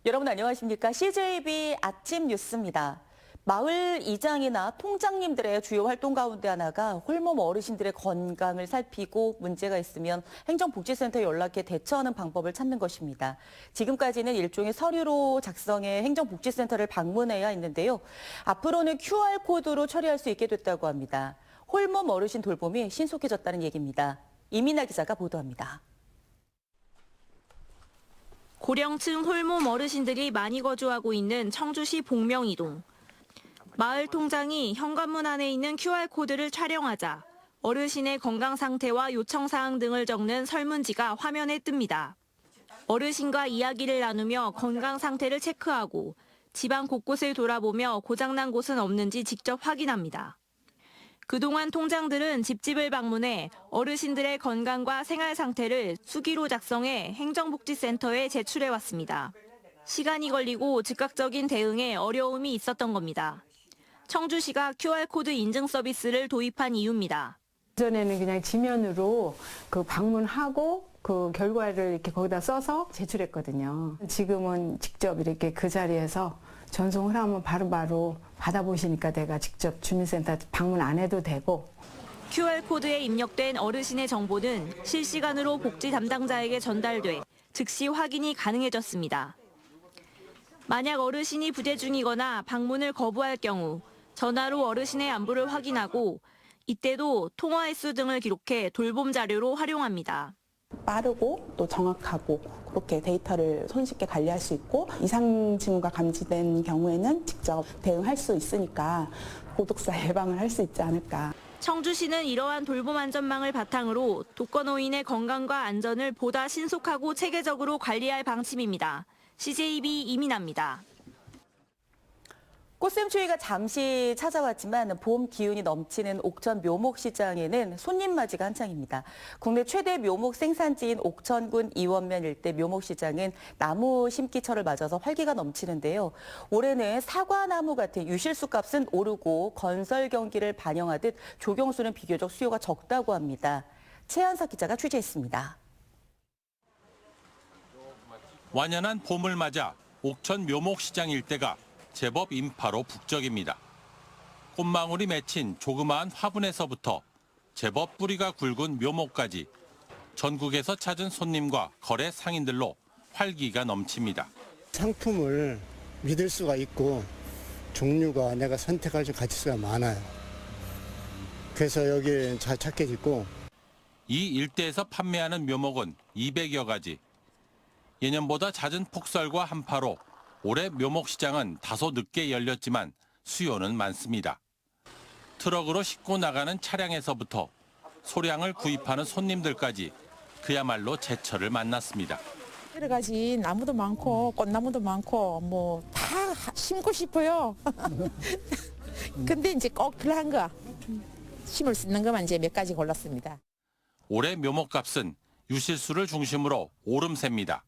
여러분 안녕하십니까? CJB 아침 뉴스입니다. 마을 이장이나 통장님들의 주요 활동 가운데 하나가 홀몸 어르신들의 건강을 살피고 문제가 있으면 행정복지센터에 연락해 대처하는 방법을 찾는 것입니다. 지금까지는 일종의 서류로 작성해 행정복지센터를 방문해야 했는데요. 앞으로는 QR코드로 처리할 수 있게 됐다고 합니다. 홀몸 어르신 돌봄이 신속해졌다는 얘기입니다. 이민아 기자가 보도합니다. 고령층 홀몸 어르신들이 많이 거주하고 있는 청주시 복명이동. 마을 통장이 현관문 안에 있는 QR코드를 촬영하자 어르신의 건강 상태와 요청 사항 등을 적는 설문지가 화면에 뜹니다. 어르신과 이야기를 나누며 건강 상태를 체크하고 집안 곳곳을 돌아보며 고장난 곳은 없는지 직접 확인합니다. 그동안 통장들은 집집을 방문해 어르신들의 건강과 생활 상태를 수기로 작성해 행정복지센터에 제출해왔습니다. 시간이 걸리고 즉각적인 대응에 어려움이 있었던 겁니다. 청주시가 QR코드 인증 서비스를 도입한 이유입니다. 전에는 그냥 지면으로 그 방문하고 그 결과를 이렇게 거기다 써서 제출했거든요. 지금은 직접 이렇게 그 자리에서 전송을 하면 바로바로 받아보시니까 내가 직접 주민센터 방문 안 해도 되고. QR코드에 입력된 어르신의 정보는 실시간으로 복지 담당자에게 전달돼 즉시 확인이 가능해졌습니다. 만약 어르신이 부재 중이거나 방문을 거부할 경우 전화로 어르신의 안부를 확인하고 이때도 통화 횟수 등을 기록해 돌봄 자료로 활용합니다. 빠르고 또 정확하고 그렇게 데이터를 손쉽게 관리할 수 있고 이상 징후가 감지된 경우에는 직접 대응할 수 있으니까 고독사 예방을 할 수 있지 않을까. 청주시는 이러한 돌봄 안전망을 바탕으로 독거노인의 건강과 안전을 보다 신속하고 체계적으로 관리할 방침입니다. CJB 이민아입니다. 꽃샘추위가 잠시 찾아왔지만 봄 기운이 넘치는 옥천 묘목시장에는 손님 맞이가 한창입니다. 국내 최대 묘목 생산지인 옥천군 이원면 일대 묘목시장은 나무 심기철을 맞아서 활기가 넘치는데요. 올해는 사과나무 같은 유실수 값은 오르고 건설 경기를 반영하듯 조경수는 비교적 수요가 적다고 합니다. 최한석 기자가 취재했습니다. 완연한 봄을 맞아 옥천 묘목시장 일대가 제법 인파로 북적입니다. 꽃망울이 맺힌 조그마한 화분에서부터 제법 뿌리가 굵은 묘목까지 전국에서 찾은 손님과 거래 상인들로 활기가 넘칩니다. 상품을 믿을 수가 있고 종류가 내가 선택할 수 있는 가치수가 많아요. 그래서 여기에 잘 찾게 됐고. 이 일대에서 판매하는 묘목은 200여 가지. 예년보다 잦은 폭설과 한파로 올해 묘목시장은 다소 늦게 열렸지만 수요는 많습니다. 트럭으로 싣고 나가는 차량에서부터 소량을 구입하는 손님들까지 그야말로 제철을 만났습니다. 여러 가지 나무도 많고 꽃나무도 많고 뭐 다 심고 싶어요. 근데 이제 꼭 필요한 거 심을 수 있는 것만 이제 몇 가지 골랐습니다. 올해 묘목값은 유실수를 중심으로 오름세입니다.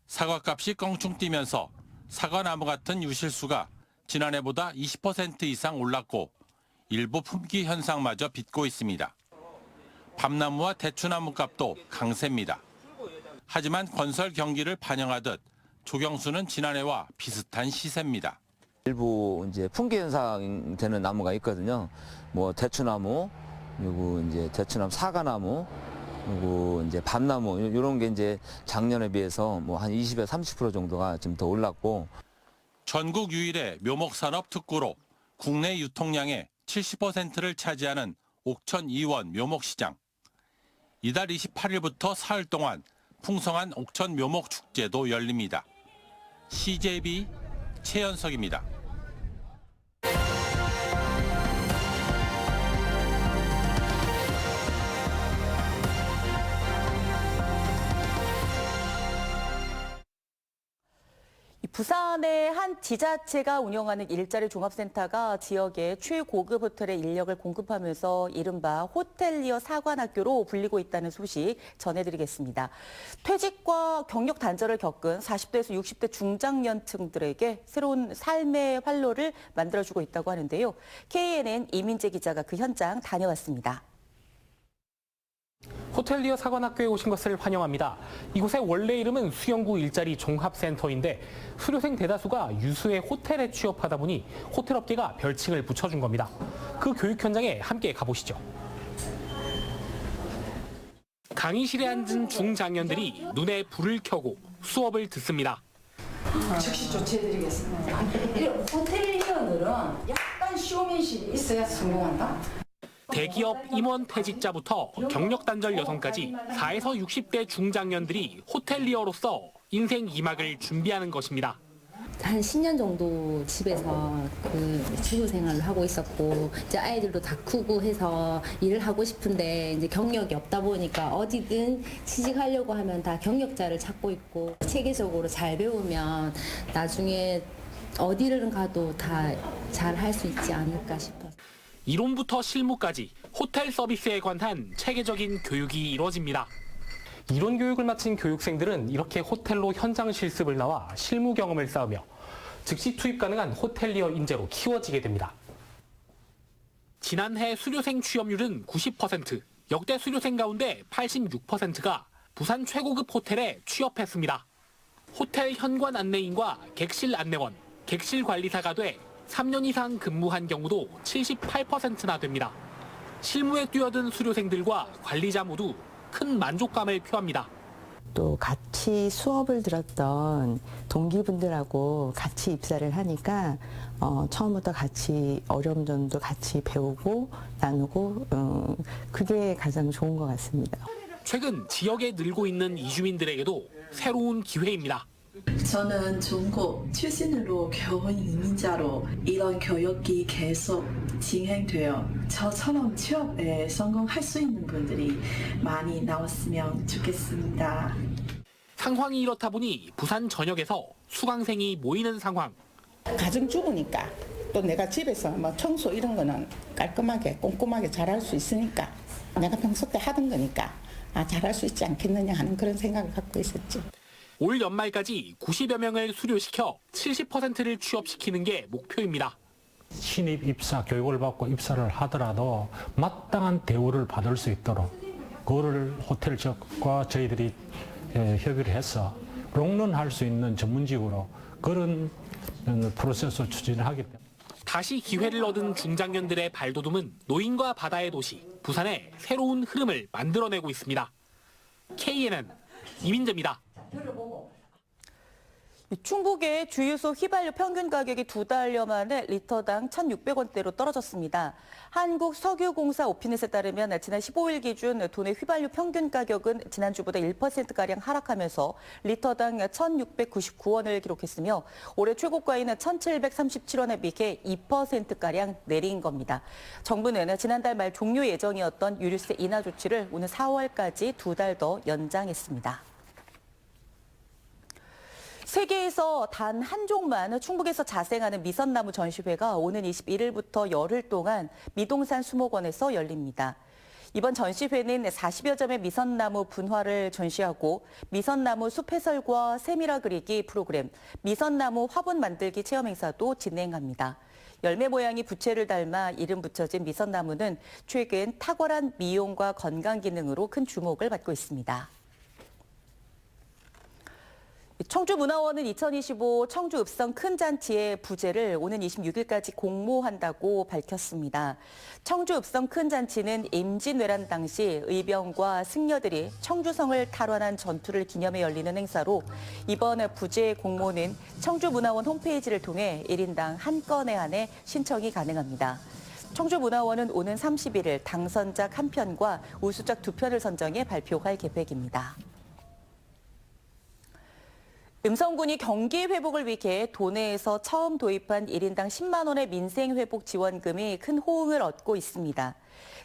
사과값이 껑충 뛰면서 사과나무 같은 유실수가 지난해보다 20% 이상 올랐고 일부 품귀 현상마저 빚고 있습니다. 밤나무와 대추나무 값도 강세입니다. 하지만 건설 경기를 반영하듯 조경수는 지난해와 비슷한 시세입니다. 일부 이제 품귀 현상 되는 나무가 있거든요. 뭐 대추나무, 그리고 이제 대추나무, 사과나무, 그리고 이제 밤나무 이런 게 이제 작년에 비해서 뭐 한 20에서 30% 정도가 좀 더 올랐고. 전국 유일의 묘목산업 특구로 국내 유통량의 70%를 차지하는 옥천 이원 묘목시장. 이달 28일부터 사흘 동안 풍성한 옥천 묘목 축제도 열립니다. CJB 최연석입니다. 부산의 한 지자체가 운영하는 일자리 종합센터가 지역의 최고급 호텔에 인력을 공급하면서 이른바 호텔리어 사관학교로 불리고 있다는 소식 전해드리겠습니다. 퇴직과 경력 단절을 겪은 40대에서 60대 중장년층들에게 새로운 삶의 활로를 만들어주고 있다고 하는데요. KNN 이민재 기자가 그 현장 다녀왔습니다. 호텔리어 사관학교에 오신 것을 환영합니다. 이곳의 원래 이름은 수영구 일자리 종합센터인데 수료생 대다수가 유수의 호텔에 취업하다 보니 호텔업계가 별칭을 붙여준 겁니다. 그 교육 현장에 함께 가보시죠. 강의실에 앉은 중장년들이 눈에 불을 켜고 수업을 듣습니다. 즉시 조치해드리겠습니다. 호텔리어들은 약간 쇼맨십이 있어야 성공한다. 대기업 임원 퇴직자부터 경력 단절 여성까지 4에서 60대 중장년들이 호텔리어로서 인생 2막을 준비하는 것입니다. 한 10년 정도 집에서 주부 생활을 하고 있었고 이제 아이들도 다 크고 해서 일을 하고 싶은데 이제 경력이 없다 보니까 어디든 취직하려고 하면 다 경력자를 찾고 있고 체계적으로 잘 배우면 나중에 어디를 가도 다 잘 할 수 있지 않을까 싶어서. 이론부터 실무까지 호텔 서비스에 관한 체계적인 교육이 이루어집니다. 이론 교육을 마친 교육생들은 이렇게 호텔로 현장 실습을 나와 실무 경험을 쌓으며 즉시 투입 가능한 호텔리어 인재로 키워지게 됩니다. 지난해 수료생 취업률은 90%, 역대 수료생 가운데 86%가 부산 최고급 호텔에 취업했습니다. 호텔 현관 안내인과 객실 안내원, 객실 관리사가 돼 3년 이상 근무한 경우도 78%나 됩니다. 실무에 뛰어든 수료생들과 관리자 모두 큰 만족감을 표합니다. 또 같이 수업을 들었던 동기분들하고 같이 입사를 하니까 처음부터 같이 어려운 점도 같이 배우고 나누고 그게 가장 좋은 것 같습니다. 최근 지역에 늘고 있는 이주민들에게도 새로운 기회입니다. 저는 중국 출신으로 교원 이민자로 이런 교육이 계속 진행되어 저처럼 취업에 성공할 수 있는 분들이 많이 나왔으면 좋겠습니다. 상황이 이렇다 보니 부산 전역에서 수강생이 모이는 상황. 가정주부니까 또 내가 집에서 뭐 청소 이런 거는 깔끔하게 꼼꼼하게 잘할 수 있으니까 내가 평소 때 하던 거니까 잘할 수 있지 않겠느냐 하는 그런 생각을 갖고 있었죠. 올 연말까지 90여 명을 수료시켜 70%를 취업시키는 게 목표입니다. 신입 입사 교육을 받고 입사를 하더라도 마땅한 대우를 받을 수 있도록 그거를 호텔 측과 저희들이 협의를 해서 롱런할 수 있는 전문직으로 그런 프로세스를 추진을 하기 때문에. 다시 기회를 얻은 중장년들의 발돋움은 노인과 바다의 도시 부산의 새로운 흐름을 만들어내고 있습니다. KNN 이민재입니다. 충북의 주유소 휘발유 평균 가격이 2달여 만에 리터당 1,600원대로 떨어졌습니다. 한국석유공사 오피넷에 따르면 지난 15일 기준 도내 휘발유 평균 가격은 지난주보다 1%가량 하락하면서 리터당 1,699원을 기록했으며 올해 최고가인 1,737원에 비해 2%가량 내린 겁니다. 정부는 지난달 말 종료 예정이었던 유류세 인하 조치를 오는 4월까지 2달 더 연장했습니다. 세계에서 단 한 종만 충북에서 자생하는 미선나무 전시회가 오는 21일부터 열흘 동안 미동산 수목원에서 열립니다. 이번 전시회는 40여 점의 미선나무 분화를 전시하고 미선나무 숲 해설과 세밀화 그리기 프로그램, 미선나무 화분 만들기 체험 행사도 진행합니다. 열매 모양이 부채를 닮아 이름 붙여진 미선나무는 최근 탁월한 미용과 건강 기능으로 큰 주목을 받고 있습니다. 청주문화원은 2025 청주 읍성 큰 잔치의 부제를 오는 26일까지 공모한다고 밝혔습니다. 청주 읍성 큰 잔치는 임진왜란 당시 의병과 승려들이 청주성을 탈환한 전투를 기념해 열리는 행사로 이번 부제 공모는 청주문화원 홈페이지를 통해 1인당 한 건에 한해 신청이 가능합니다. 청주문화원은 오는 31일 당선작 1편과 우수작 2편을 선정해 발표할 계획입니다. 음성군이 경기 회복을 위해 도내에서 처음 도입한 1인당 10만 원의 민생회복 지원금이 큰 호응을 얻고 있습니다.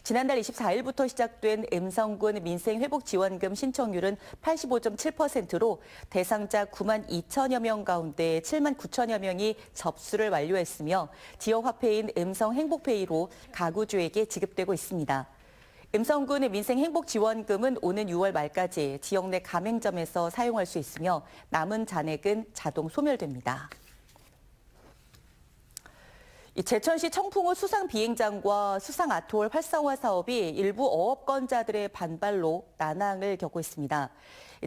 지난달 24일부터 시작된 음성군 민생회복지원금 신청률은 85.7%로 대상자 9만 2천여 명 가운데 7만 9천여 명이 접수를 완료했으며 지역화폐인 음성행복페이로 가구주에게 지급되고 있습니다. 음성군 민생행복지원금은 오는 6월 말까지 지역 내 가맹점에서 사용할 수 있으며 남은 잔액은 자동 소멸됩니다. 이 제천시 청풍호 수상 비행장과 수상 아트홀 활성화 사업이 일부 어업권자들의 반발로 난항을 겪고 있습니다.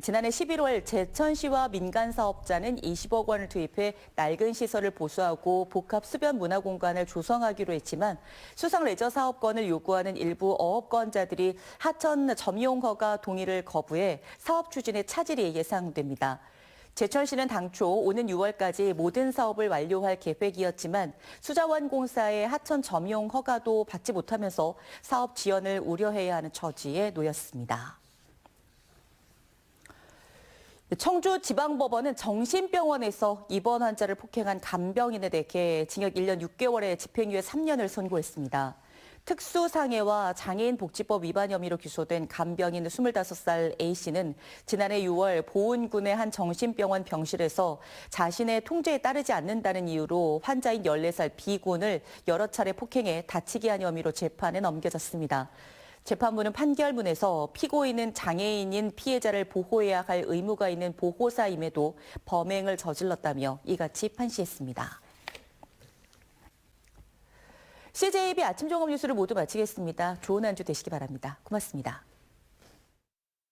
지난해 11월 제천시와 민간 사업자는 20억 원을 투입해 낡은 시설을 보수하고 복합 수변 문화 공간을 조성하기로 했지만 수상 레저 사업권을 요구하는 일부 어업권자들이 하천 점용 허가 동의를 거부해 사업 추진에 차질이 예상됩니다. 제천시는 당초 오는 6월까지 모든 사업을 완료할 계획이었지만 수자원공사의 하천 점용 허가도 받지 못하면서 사업 지연을 우려해야 하는 처지에 놓였습니다. 청주지방법원은 정신병원에서 입원 환자를 폭행한 간병인에 대해 징역 1년 6개월에 집행유예 3년을 선고했습니다. 특수상해와 장애인복지법 위반 혐의로 기소된 간병인 25살 A씨는 지난해 6월 보은군의 한 정신병원 병실에서 자신의 통제에 따르지 않는다는 이유로 환자인 14살 B군을 여러 차례 폭행해 다치게 한 혐의로 재판에 넘겨졌습니다. 재판부는 판결문에서 피고인은 장애인인 피해자를 보호해야 할 의무가 있는 보호사임에도 범행을 저질렀다며 이같이 판시했습니다. CJB 아침 종합 뉴스를 모두 마치겠습니다. 좋은 한 주 되시기 바랍니다. 고맙습니다.